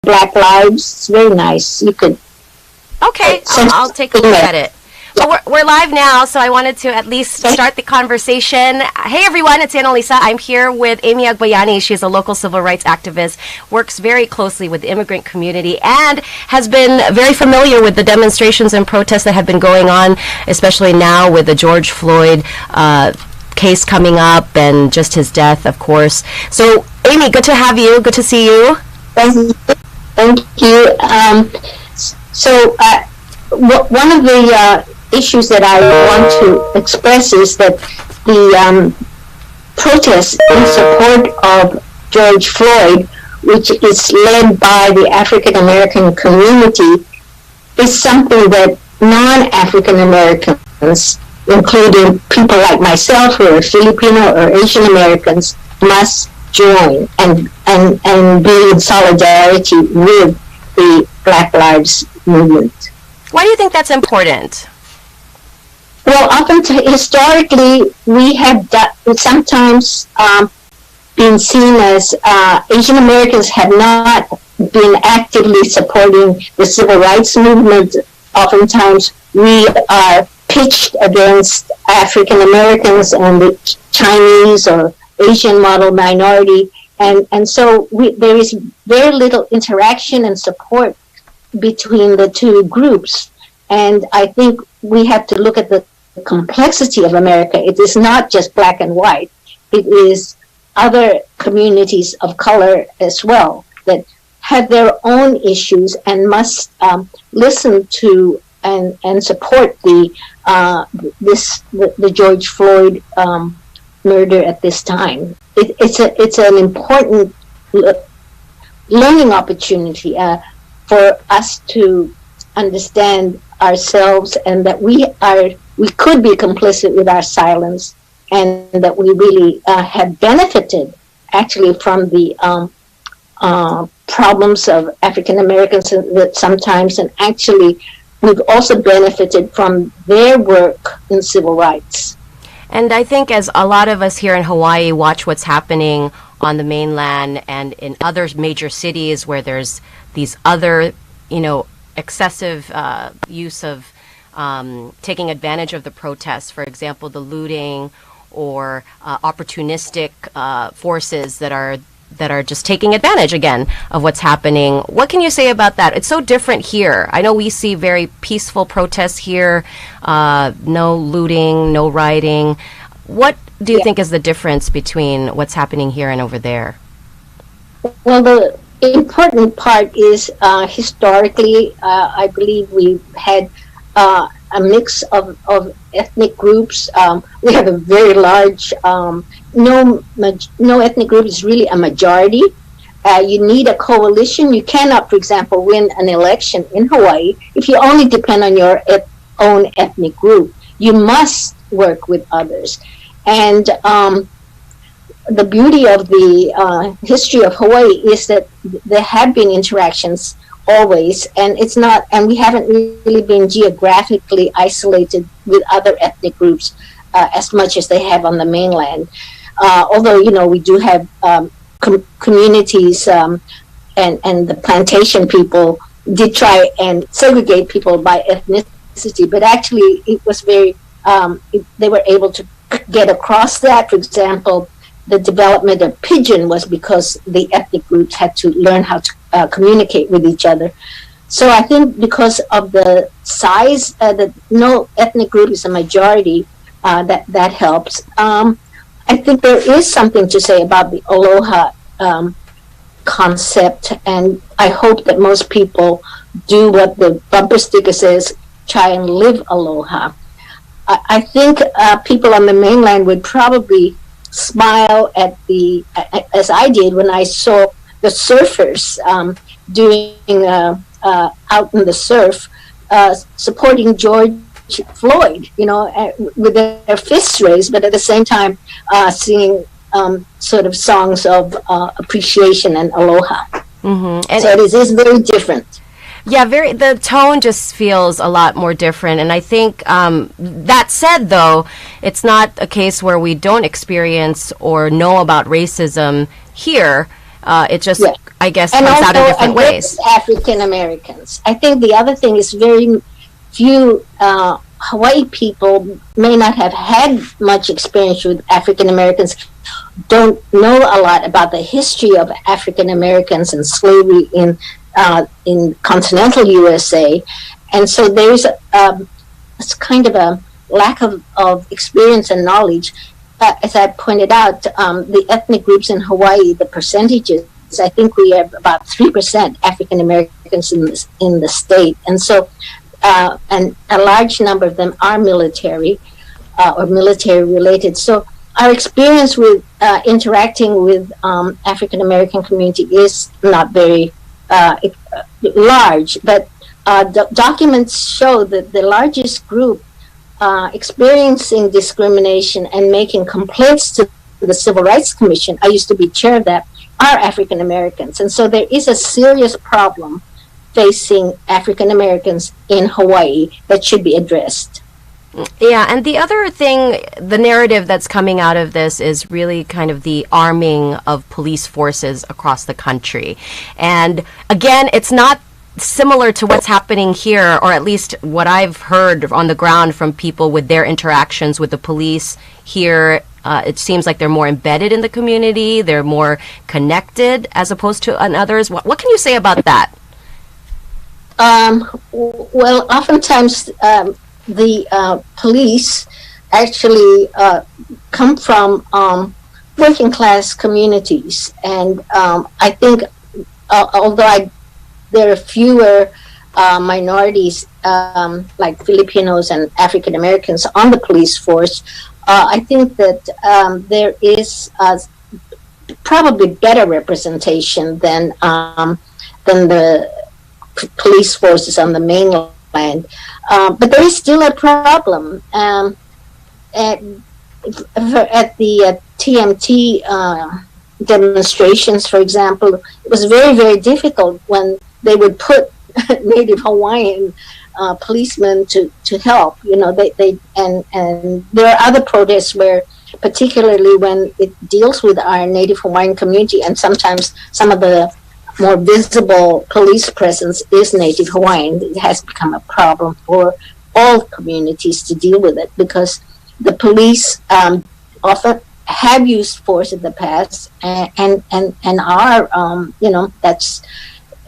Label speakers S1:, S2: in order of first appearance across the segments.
S1: Black Lives. It's very nice. You could.
S2: Okay, I'll take a look at it. Well, we're live now, so I wanted to at least start the conversation. Hey everyone, it's Annalisa. I'm here with Amy Agbayani. She's a local civil rights activist, works very closely with the immigrant community, and has been very familiar with the demonstrations and protests that have been going on, especially now with the George Floyd case coming up and just his death, of course. So, Amy, good to have you. Good to see you.
S1: Thank you. One of the issues that I want to express is that the protest in support of George Floyd, which is led by the African American community, is something that non-African Americans, including people like myself who are Filipino or Asian Americans, must join and be in solidarity with the Black Lives movement.
S2: Why do you think that's important?
S1: Well, historically, we have sometimes been seen as Asian Americans have not been actively supporting the civil rights movement. Oftentimes, we are pitched against African Americans and the Chinese or Asian model minority, and so there is very little interaction and support between the two groups. And I think we have to look at the complexity of America. It is not just black and white. It is other communities of color as well that have their own issues and must listen to and support the George Floyd murder at this time. It's an important learning opportunity for us to understand ourselves, and that we could be complicit with our silence, and that we really have benefited actually from the problems of African Americans that sometimes, and actually we've also benefited from their work in civil rights.
S2: And I think as a lot of us here in Hawaii watch what's happening on the mainland and in other major cities where there's these other, excessive use of taking advantage of the protests, for example, the looting or opportunistic forces that are just taking advantage again of what's happening. What can you say about that? It's so different here. I know we see very peaceful protests here, no looting, no rioting. What do you think is the difference between what's happening here and over there?
S1: Well, the important part is historically, I believe we've had a mix of ethnic groups. We have a very large, no ethnic group is really a majority. You need a coalition. You cannot, for example, win an election in Hawaii if you only depend on your own ethnic group. You must work with others. And the beauty of the history of Hawaii is that there have been interactions always, and we haven't really been geographically isolated with other ethnic groups as much as they have on the mainland. Although, we do have communities, and the plantation people did try and segregate people by ethnicity, but actually it was very, they were able to get across that. For example, the development of pidgin was because the ethnic groups had to learn how to communicate with each other. So I think because of the size, that no ethnic group is a majority, that helps. I think there is something to say about the aloha concept, and I hope that most people do what the bumper sticker says, try and live aloha. I think people on the mainland would probably smile at as I did when I saw the surfers doing out in the surf, supporting George Floyd, with their fists raised, but at the same time singing sort of songs of appreciation and aloha. Mm-hmm. And so it is very different.
S2: Yeah, the tone just feels a lot more different. And I think that said, though, it's not a case where we don't experience or know about racism here. It just,
S1: Yeah.
S2: I guess,
S1: And
S2: comes out in
S1: also
S2: different ways.
S1: against African Americans. I think the other thing is very few Hawaii people may not have had much experience with African Americans, don't know a lot about the history of African Americans and slavery in continental USA, and so there's it's kind of a lack of experience and knowledge. As I pointed out, the ethnic groups in Hawaii, the percentages, I think we have about 3% African Americans in the state, and so and a large number of them are military or military related. So our experience with interacting with African American community is not very large, but documents show that the largest group experiencing discrimination and making complaints to the Civil Rights Commission, I used to be chair of that, are African Americans. And so there is a serious problem facing African Americans in Hawaii that should be addressed.
S2: Yeah, and the other thing, the narrative that's coming out of this is really kind of the arming of police forces across the country. And again, it's not similar to what's happening here, or at least what I've heard on the ground from people with their interactions with the police here. It seems like they're more embedded in the community, they're more connected as opposed to on others. What can you say about that?
S1: Well, oftentimes the police actually come from working class communities, and I think although there are fewer minorities like Filipinos and African Americans on the police force, I think that there is probably better representation than the police forces on the mainland. But there is still a problem. At the TMT demonstrations, for example, it was very, very difficult when they would put Native Hawaiian policemen to help. You know, and there are other protests where, particularly when it deals with our Native Hawaiian community, and sometimes some of the more visible police presence is Native Hawaiian. It has become a problem for all communities to deal with it, because the police often have used force in the past and are,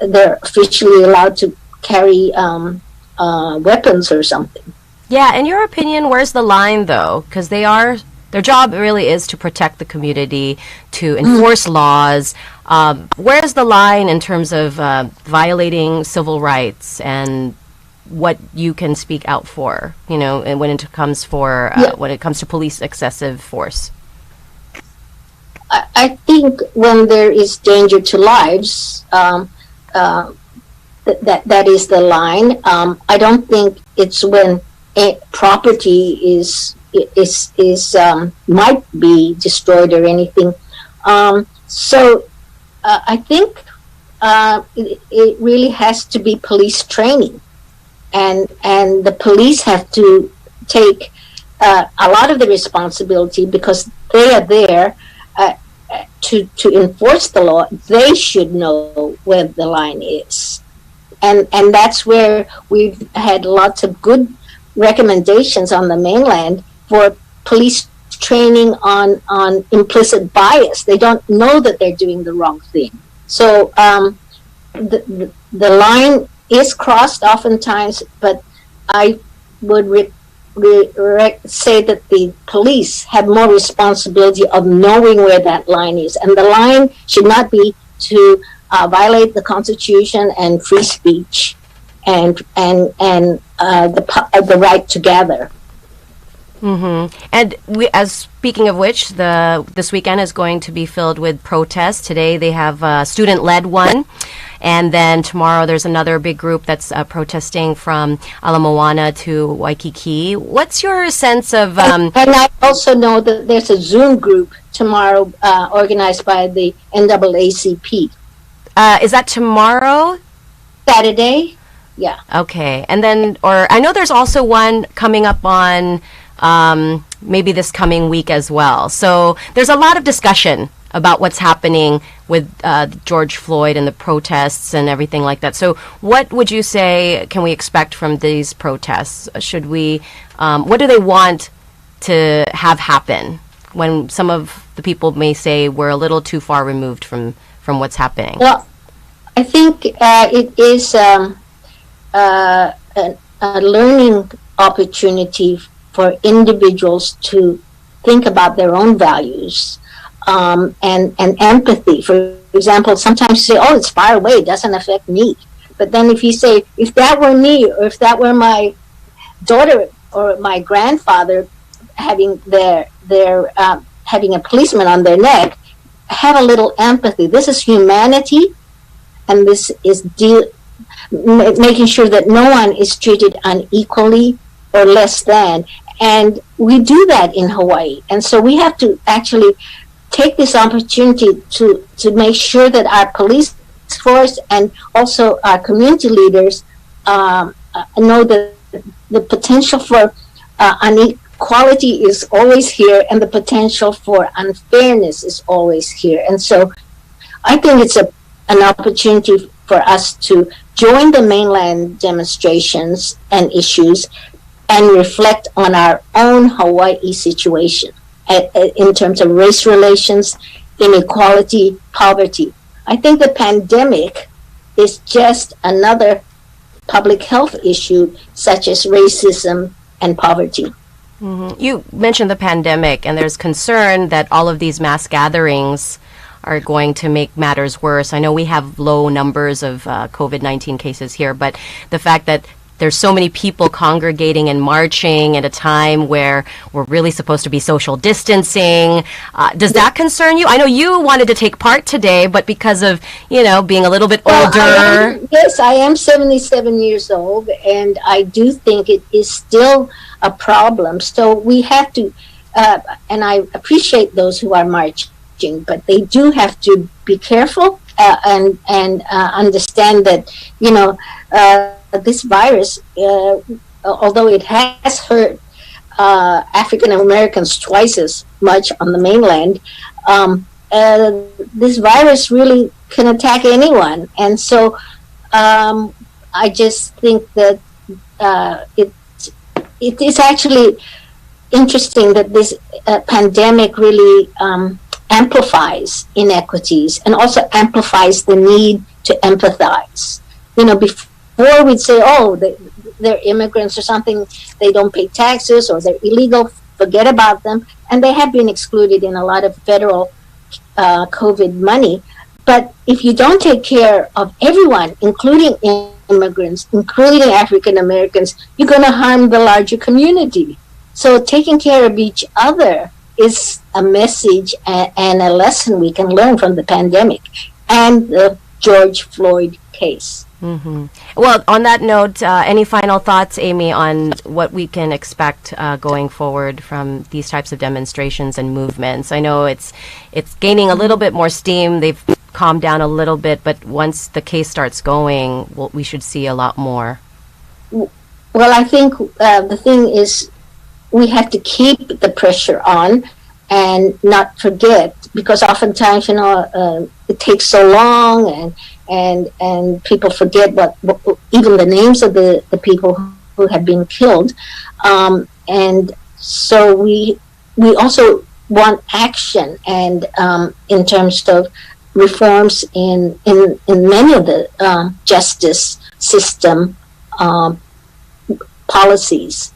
S1: they're officially allowed to carry weapons or something.
S2: Yeah, in your opinion, where's the line though? Because their job really is to protect the community, to enforce laws. Where's the line in terms of violating civil rights and what you can speak out for? You know, and when it comes to police excessive force.
S1: I think when there is danger to lives, that is the line. I don't think it's when property might be destroyed or anything. So I think it really has to be police training, and the police have to take a lot of the responsibility, because they are there to enforce the law. They should know where the line is, and that's where we've had lots of good recommendations on the mainland for police training on implicit bias. They don't know that they're doing the wrong thing. So the line is crossed oftentimes, but I would say that the police have more responsibility of knowing where that line is, and the line should not be to violate the Constitution and free speech and the right to gather.
S2: Mm-hmm. And speaking of which, this weekend is going to be filled with protests. Today they have a student-led one, and then tomorrow there's another big group that's protesting from Ala Moana to Waikiki. What's your sense of? And
S1: I also know that there's a Zoom group tomorrow organized by the NAACP.
S2: Is that tomorrow?
S1: Saturday. Yeah.
S2: Okay, and then, or I know there's also one coming up on maybe this coming week as well. So there's a lot of discussion about what's happening with George Floyd and the protests and everything like that. So what would you say can we expect from these protests? Should we, what do they want to have happen when some of the people may say we're a little too far removed from what's happening?
S1: Well, I think it is a learning opportunity for individuals to think about their own values and empathy. For example, sometimes you say, oh, it's far away, it doesn't affect me. But then if you say, if that were me, or if that were my daughter or my grandfather having having a policeman on their neck, have a little empathy. This is humanity, and this is making sure that no one is treated unequally or less than. And we do that in Hawaii. And so we have to actually take this opportunity to make sure that our police force and also our community leaders know that the potential for inequality is always here, and the potential for unfairness is always here. And so I think it's an opportunity for us to join the mainland demonstrations and issues and reflect on our own Hawaii situation in terms of race relations, inequality, poverty. I think the pandemic is just another public health issue, such as racism and poverty.
S2: Mm-hmm. You mentioned the pandemic, and there's concern that all of these mass gatherings are going to make matters worse. I know we have low numbers of COVID-19 cases here, but the fact that there's so many people congregating and marching at a time where we're really supposed to be social distancing. Does that concern you? I know you wanted to take part today, but because of, being a little bit older.
S1: Yes, I am 77 years old, and I do think it is still a problem. So we have to, and I appreciate those who are marching, but they do have to be careful and understand that, this virus, although it has hurt African Americans twice as much on the mainland, this virus really can attack anyone. And so I just think that it is actually interesting that this pandemic really amplifies inequities and also amplifies the need to empathize. Before we'd say, oh, they're immigrants or something, they don't pay taxes or they're illegal, forget about them. And they have been excluded in a lot of federal COVID money. But if you don't take care of everyone, including immigrants, including African Americans, you're going to harm the larger community. So taking care of each other is a message and a lesson we can learn from the pandemic and the George Floyd case.
S2: Mm-hmm. Well, on that note, any final thoughts, Amy, on what we can expect going forward from these types of demonstrations and movements? I know it's gaining a little bit more steam. They've calmed down a little bit, but once the case starts going, we should see a lot more.
S1: Well, I think the thing is we have to keep the pressure on and not forget, because oftentimes, it takes so long and people forget what even the names of the people who have been killed. And so we also want action, and in terms of reforms in many of the justice system policies.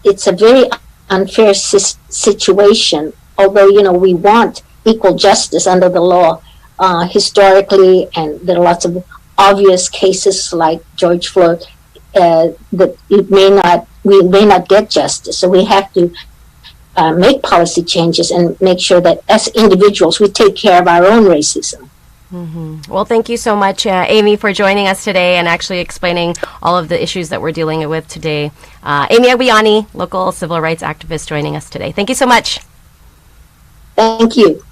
S1: It's a very unfair situation, although we want equal justice under the law historically, and there are lots of obvious cases like George Floyd that we may not get justice. So we have to make policy changes and make sure that as individuals we take care of our own racism.
S2: Mm-hmm. Well, thank you so much, Amy, for joining us today and actually explaining all of the issues that we're dealing with today. Amy Agbayani, local civil rights activist, joining us today. Thank you so much.
S1: Thank you.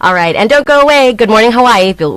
S2: All right, and don't go away. Good Morning Hawaii.